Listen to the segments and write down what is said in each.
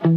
Hey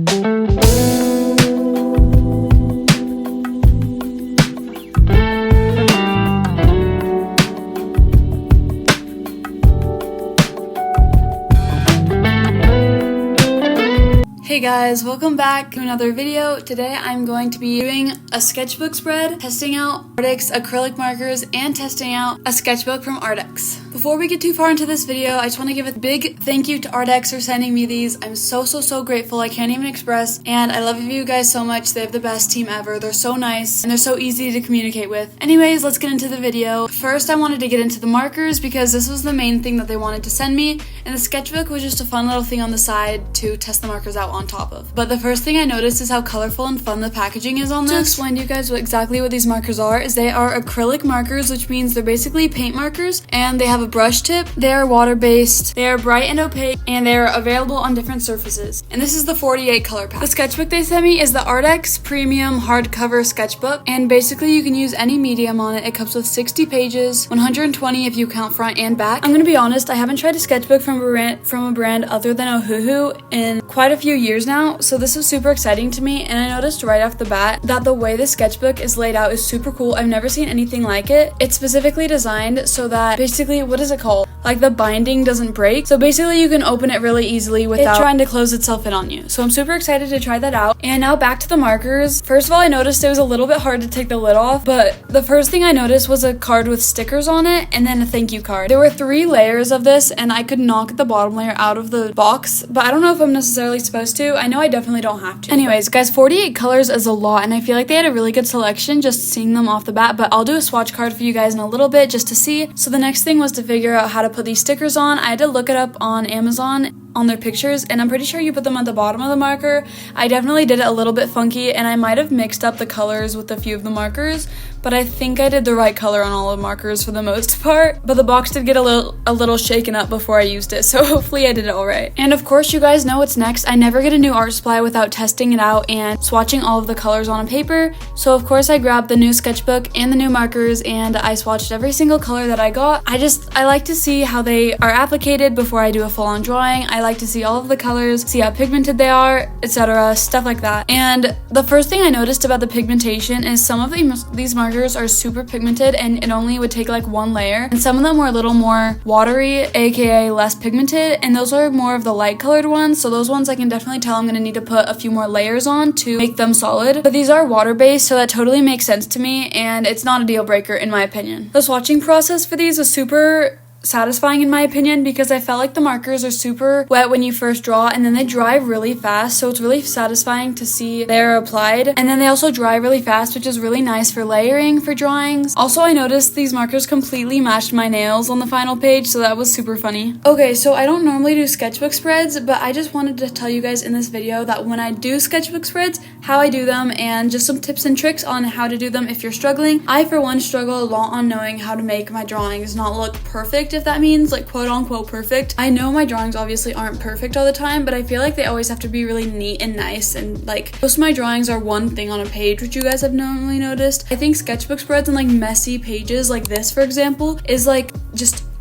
guys, welcome back to another video. Today I'm going to be doing a sketchbook spread, testing out Arrtx acrylic markers, and testing out a sketchbook from Arrtx. Before we get too far into this video, I just want to give a big thank you to Arrtx for sending me these. I'm so grateful, I can't even express, and I love you guys so much. They have the best team ever. They're so nice, and they're so easy to communicate with. Anyways, let's get into the video. First, I wanted to get into the markers because this was the main thing that they wanted to send me, and the sketchbook was just a fun little thing on the side to test the markers out on top of. But the first thing I noticed is how colorful and fun the packaging is on this. To explain to you guys exactly what these markers are, is they are acrylic markers, which means they're basically paint markers, and they have a brush tip. They are water-based, they are bright and opaque, and they are available on different surfaces. And this is the 48 color pack. The sketchbook they sent me is the Arrtx Premium Hardcover Sketchbook, and basically you can use any medium on it. It comes with 60 pages, 120 if you count front and back. I'm gonna be honest, I haven't tried a sketchbook from a brand other than Ohuhu in quite a few years now, so this was super exciting to me, and I noticed right off the bat that the way the sketchbook is laid out is super cool. I've never seen anything like it. It's specifically designed so that basically, what is it called? Like the binding doesn't break. So basically you can open it really easily without it trying to close itself in on you. So I'm super excited to try that out. And now back to the markers. First of all, I noticed it was a little bit hard to take the lid off, but the first thing I noticed was a card with stickers on it and then a thank you card. There were 3 layers of this, and I could knock the bottom layer out of the box, but I don't know if I'm necessarily supposed to. I know I definitely don't have to. Anyways, guys, 48 colors is a lot, and I feel like they had a really good selection just seeing them off the bat, but I'll do a swatch card for you guys in a little bit just to see. So the next thing was to figure out how to put these stickers on. I had to look it up on Amazon on their pictures, and I'm pretty sure you put them at the bottom of the marker. I definitely did it a little bit funky, and I might have mixed up the colors with a few of the markers, but I think I did the right color on all the markers for the most part. But the box did get a little shaken up before I used it, so hopefully I did it all right. And of course, you guys know what's next. I never get a new art supply without testing it out and swatching all of the colors on a paper. So of course I grabbed the new sketchbook and the new markers, and I swatched every single color that I got. I like to see how they are applicated before I do a full-on drawing. I like to see all of the colors, see how pigmented they are, etc., stuff like that. And the first thing I noticed about the pigmentation is some of these markers are super pigmented, and it only would take like 1 layer, and some of them were a little more watery, aka less pigmented, and those are more of the light colored ones. So those ones I can definitely tell I'm gonna need to put a few more layers on to make them solid. But these are water based, so that totally makes sense to me, and it's not a deal breaker in my opinion. The swatching process for these was super satisfying in my opinion, because I felt like the markers are super wet when you first draw, and then they dry really fast, so it's really satisfying to see they're applied, and then they also dry really fast, which is really nice for layering for drawings. Also, I noticed these markers completely matched my nails on the final page, so that was super funny. Okay, so I don't normally do sketchbook spreads, but I just wanted to tell you guys in this video that when I do sketchbook spreads, how I do them, and just some tips and tricks on how to do them if you're struggling. I, for one, struggle a lot on knowing how to make my drawings not look perfect, if that means like quote unquote perfect. I know my drawings obviously aren't perfect all the time, but I feel like they always have to be really neat and nice, and like most of my drawings are one thing on a page, which you guys have normally noticed. I think sketchbook spreads and like messy pages like this, for example, is like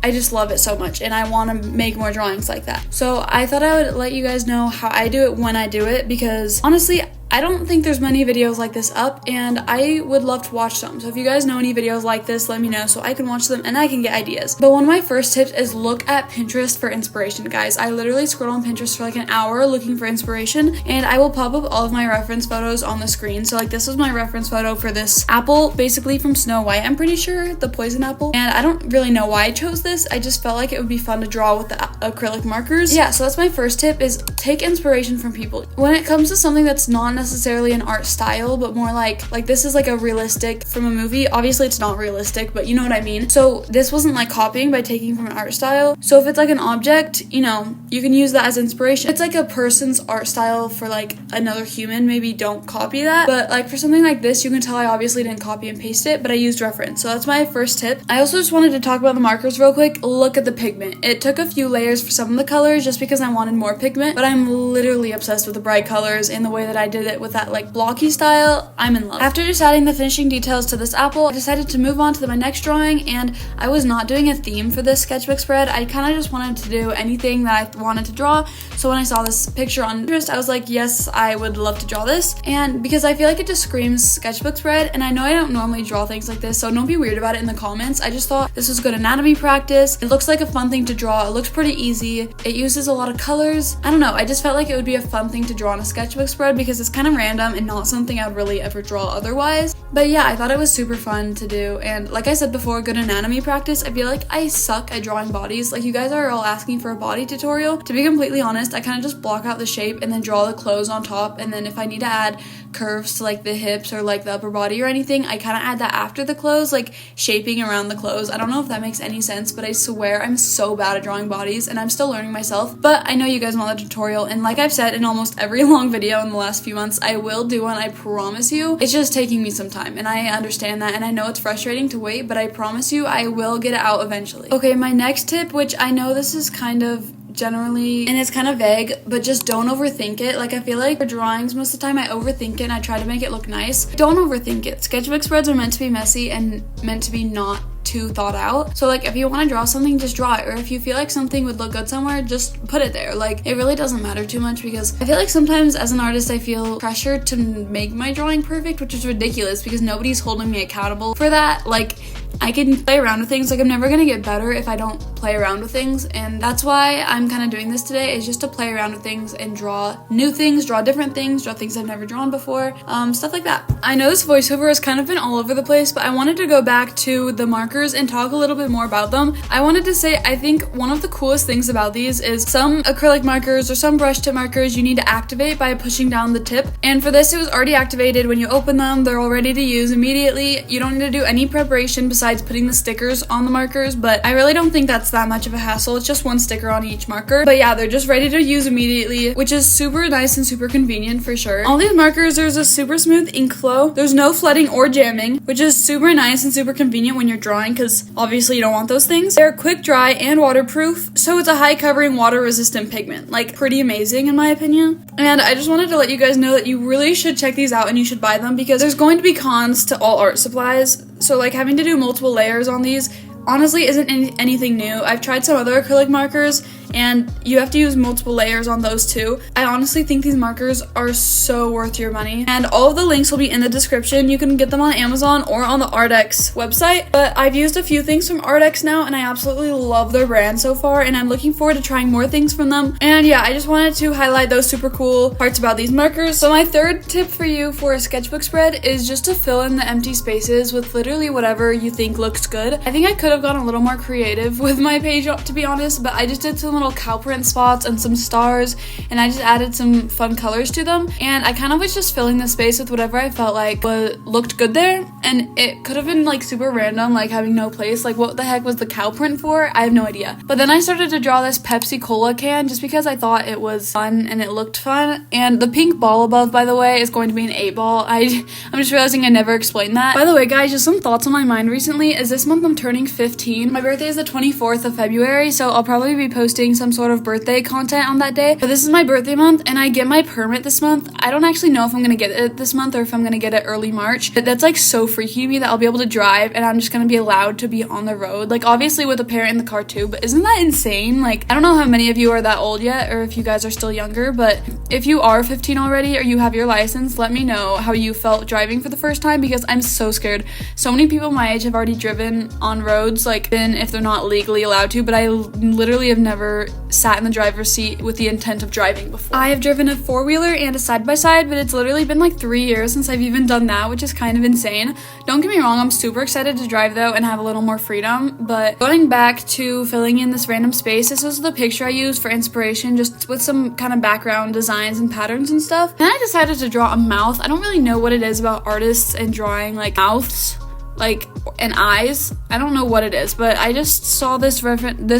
I just love it so much, and I want to make more drawings like that. So I thought I would let you guys know how I do it when I do it, because honestly, I don't think there's many videos like this up, and I would love to watch some. So if you guys know any videos like this, let me know so I can watch them and I can get ideas. But one of my first tips is look at Pinterest for inspiration, guys. I literally scroll on Pinterest for like an hour looking for inspiration, and I will pop up all of my reference photos on the screen. So like this was my reference photo for this apple, basically from Snow White, I'm pretty sure, the poison apple. And I don't really know why I chose this. I just felt like it would be fun to draw with the acrylic markers. Yeah, so that's my first tip, is take inspiration from people. When it comes to something that's not necessarily an art style, but more like this is like a realistic from a movie. Obviously it's not realistic, but you know what I mean. So this wasn't like copying by taking from an art style. So if it's like an object, you know, you can use that as inspiration. If it's like a person's art style for like another human, maybe don't copy that. But like for something like this, you can tell I obviously didn't copy and paste it, but I used reference. So that's my first tip. I also just wanted to talk about the markers real quick. Look at the pigment. It took a few layers for some of the colors just because I wanted more pigment, but I'm literally obsessed with the bright colors and the way that I did it with that like blocky style, I'm in love. After just adding the finishing details to this apple, I decided to move on to my next drawing, and I was not doing a theme for this sketchbook spread. I kind of just wanted to do anything that I wanted to draw. So when I saw this picture on Pinterest, I was like, yes, I would love to draw this. And because I feel like it just screams sketchbook spread, and I know I don't normally draw things like this, so don't be weird about it in the comments. I just thought this was good anatomy practice. It looks like a fun thing to draw. It looks pretty easy. It uses a lot of colors. I don't know, I just felt like it would be a fun thing to draw on a sketchbook spread because it's kind of random and not something I would really ever draw otherwise. But yeah, I thought it was super fun to do, and like I said before, good anatomy practice. I feel like I suck at drawing bodies. Like, you guys are all asking for a body tutorial. To be completely honest, I kind of just block out the shape and then draw the clothes on top, and then if I need to add curves to like the hips or like the upper body or anything, I kind of add that after the clothes, like shaping around the clothes. I don't know if that makes any sense, but I swear I'm so bad at drawing bodies, and I'm still learning myself. But I know you guys want the tutorial, and like I've said in almost every long video in the last few months, I will do one, I promise you. It's just taking me some time, and I understand that, and I know it's frustrating to wait, but I promise you I will get it out eventually. Okay, my next tip, which I know this is kind of generally, and it's kind of vague, but just don't overthink it. Like, I feel like for drawings, most of the time I overthink it and I try to make it look nice. Don't overthink it. Sketchbook spreads are meant to be messy and meant to be not too thought out. So like, if you want to draw something, just draw it, or if you feel like something would look good somewhere, just put it there. Like, it really doesn't matter too much, because I feel like sometimes as an artist I feel pressured to make my drawing perfect, which is ridiculous because nobody's holding me accountable for that. Like, I can play around with things. Like, I'm never gonna get better if I don't play around with things, and that's why I'm kind of doing this today, is just to play around with things and draw new things, draw different things, draw things I've never drawn before, stuff like that. I know this voiceover has kind of been all over the place, but I wanted to go back to the markers and talk a little bit more about them. I wanted to say, I think one of the coolest things about these is some acrylic markers or some brush tip markers you need to activate by pushing down the tip, and for this it was already activated. When you open them, they're all ready to use immediately. You don't need to do any preparation besides putting the stickers on the markers, but I really don't think that's that much of a hassle. It's just one sticker on each marker, but yeah, they're just ready to use immediately, which is super nice and super convenient for sure. All these markers, there's a super smooth ink flow. There's no flooding or jamming, which is super nice and super convenient when you're drawing, because obviously you don't want those things. They're quick dry and waterproof, so it's a high covering water resistant pigment. Like, pretty amazing in my opinion. And I just wanted to let you guys know that you really should check these out and you should buy them, because there's going to be cons to all art supplies. So like, having to do multiple layers on these honestly isn't anything new. I've tried some other acrylic markers and you have to use multiple layers on those too. I honestly think these markers are so worth your money, and all of the links will be in the description. You can get them on Amazon or on the Arrtx website, but I've used a few things from Arrtx now and I absolutely love their brand so far, and I'm looking forward to trying more things from them. And yeah, I just wanted to highlight those super cool parts about these markers. So my third tip for you for a sketchbook spread is just to fill in the empty spaces with literally whatever you think looks good. I think I could have gone a little more creative with my page, to be honest, but I just did some little cow print spots and some stars, and I just added some fun colors to them, and I kind of was just filling the space with whatever I felt like looked good there. And it could have been like super random, like having no place. Like, what the heck was the cow print for? I have no idea. But then I started to draw this Pepsi Cola can just because I thought it was fun and it looked fun. And the pink ball above, by the way, is going to be an 8-ball. I'm just realizing I never explained that. By the way, guys, just some thoughts on my mind recently is this month I'm turning 15. My birthday is the 24th of February, so I'll probably be posting some sort of birthday content on that day. But this is my birthday month, and I get my permit this month. I don't actually know if I'm gonna get it this month or if I'm gonna get it early March. But that's like so freaky to me that I'll be able to drive and I'm just gonna be allowed to be on the road. Like, obviously with a parent in the car too, but isn't that insane? Like, I don't know how many of you are that old yet, or if you guys are still younger, but if you are 15 already or you have your license, let me know how you felt driving for the first time, because I'm so scared. So many people my age have already driven on roads, like, if they're not legally allowed to, but I literally have never sat in the driver's seat with the intent of driving before. I have driven a 4-wheeler and a side-by-side, but it's literally been like 3 years since I've even done that, which is kind of insane. Don't get me wrong, I'm super excited to drive though and have a little more freedom. But going back to filling in this random space, this was the picture I used for inspiration, just with some kind of background designs and patterns and stuff. Then I decided to draw a mouth. I don't really know what it is about artists and drawing like mouths, like and eyes. I don't know what it is, but I just saw this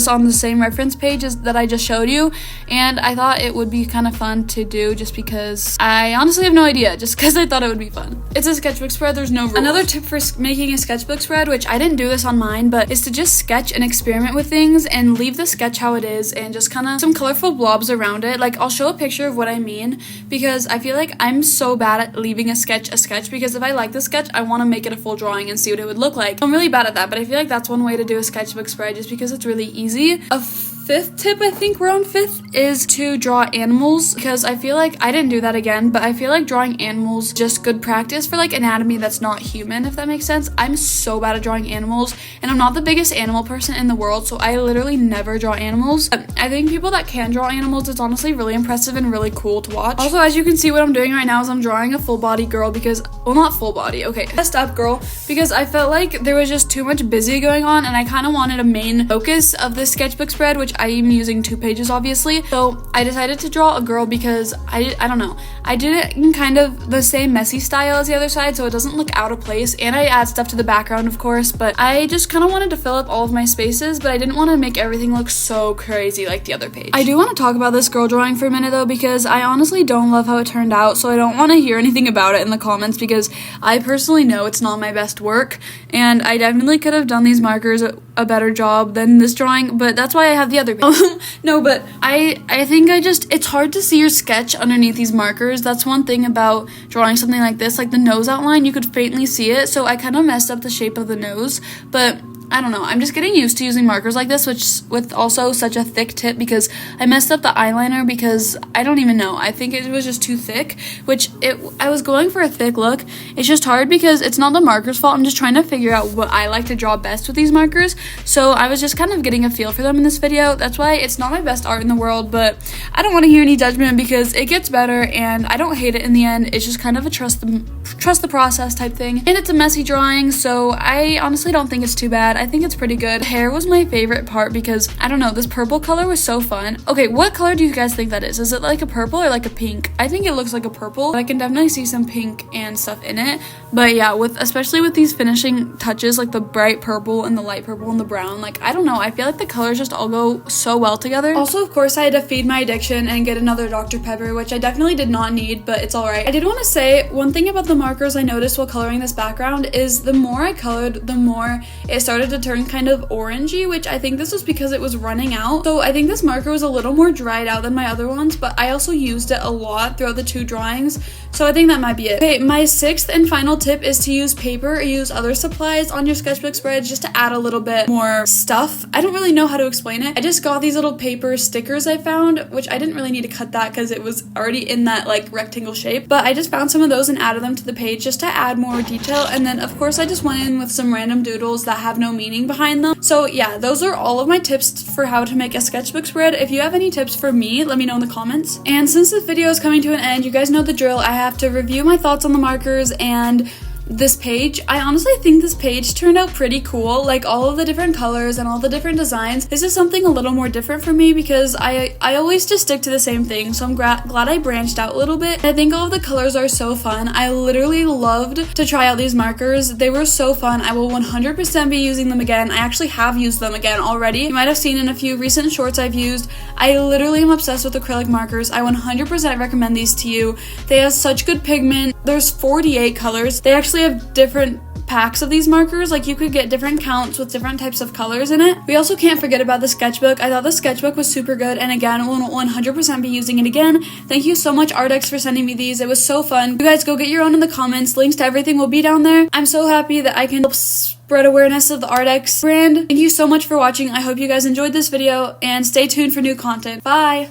on the same reference page that I just showed you, and I thought it would be kind of fun to do just because I honestly have no idea, just because I thought it would be fun. It's a sketchbook spread, there's no rules. Another tip for making a sketchbook spread, which I didn't do this on mine, but is to just sketch and experiment with things and leave the sketch how it is and just kind of some colorful blobs around it. Like, I'll show a picture of what I mean, because I feel like I'm so bad at leaving a sketch because if I like the sketch, I want to make it a full drawing and see what it would look like. I'm really bad at that, but I feel like that's one way to do a sketchbook spread just because it's really easy. A fifth tip, I think we're on fifth, is to draw animals, because I feel like I didn't do that again, but I feel like drawing animals just good practice for like anatomy that's not human, if that makes sense. I'm so bad at drawing animals, and I'm not the biggest animal person in the world, so I literally never draw animals. I think people that can draw animals, it's honestly really impressive and really cool to watch. Also, as you can see, what I'm doing right now is I'm drawing a full body girl because, well, not full body, okay, messed up girl, because I felt like there was just too much busy going on, and I kind of wanted a main focus of this sketchbook spread, which I am using 2 pages obviously. So I decided to draw a girl because I don't know, I did it in kind of the same messy style as the other side, so it doesn't look out of place, and I add stuff to the background, of course, but I just kind of wanted to fill up all of my spaces, but I didn't want to make everything look so crazy like the other page. I do want to talk about this girl drawing for a minute though, because I honestly don't love how it turned out, so I don't want to hear anything about it in the comments, because I personally know it's not my best work, and I definitely could have done these markers a better job than this drawing, but that's why I have the other page. No, but I think it's hard to see your sketch underneath these markers. That's one thing about drawing something like this, like the nose outline, you could faintly see it, so I kind of messed up the shape of the nose, but I don't know, I'm just getting used to using markers like this, which with also such a thick tip, because I messed up the eyeliner because I don't even know, I think it was just too thick, I was going for a thick look. It's just hard because it's not the marker's fault, I'm just trying to figure out what I like to draw best with these markers, so I was just kind of getting a feel for them in this video. That's why it's not my best art in the world, but I don't want to hear any judgment because it gets better and I don't hate it in the end. It's just kind of a trust the process type thing, and it's a messy drawing, so I honestly don't think it's too bad. I think it's pretty good. Hair was my favorite part because, I don't know, this purple color was so fun. Okay, what color do you guys think that is? Is it like a purple or like a pink? I think it looks like a purple, but I can definitely see some pink and stuff in it. But yeah, especially with these finishing touches, like the bright purple and the light purple and the brown, like, I don't know, I feel like the colors just all go so well together. Also, of course, I had to feed my addiction and get another Dr. Pepper, which I definitely did not need, but it's alright. I did want to say, one thing about the markers I noticed while coloring this background is the more I colored, the more it started to turn kind of orangey, which I think this was because it was running out. So I think this marker was a little more dried out than my other ones, but I also used it a lot throughout the 2 drawings, so I think that might be it. Okay, my 6th and final tip is to use paper or use other supplies on your sketchbook spread just to add a little bit more stuff. I don't really know how to explain it. I just got these little paper stickers I found, which I didn't really need to cut that because it was already in that like rectangle shape, but I just found some of those and added them to the page just to add more detail, and then of course I just went in with some random doodles that have no meaning behind them. So yeah, those are all of my tips for how to make a sketchbook spread. If you have any tips for me, let me know in the comments. And since this video is coming to an end, you guys know the drill. I have to review my thoughts on the markers and this page. I honestly think this page turned out pretty cool, like all of the different colors and all the different designs. This is something a little more different for me because I always just stick to the same thing, so I'm glad I branched out a little bit. I think all of the colors are so fun. I literally loved to try out these markers. They were so fun. I will 100% be using them again. I actually have used them again already. You might have seen in a few recent shorts I've used. I literally am obsessed with acrylic markers. I 100% recommend these to you. They have such good pigment. There's 48 colors. They actually have different packs of these markers, like you could get different counts with different types of colors in it. We also can't forget about the sketchbook. I thought the sketchbook was super good, and again, we'll 100% be using it again. Thank you so much, Arrtx, for sending me these. It was so fun. You guys go get your own in the comments. Links to everything will be down there. I'm so happy that I can help spread awareness of the Arrtx brand. Thank you so much for watching. I hope you guys enjoyed this video, and stay tuned for new content. Bye!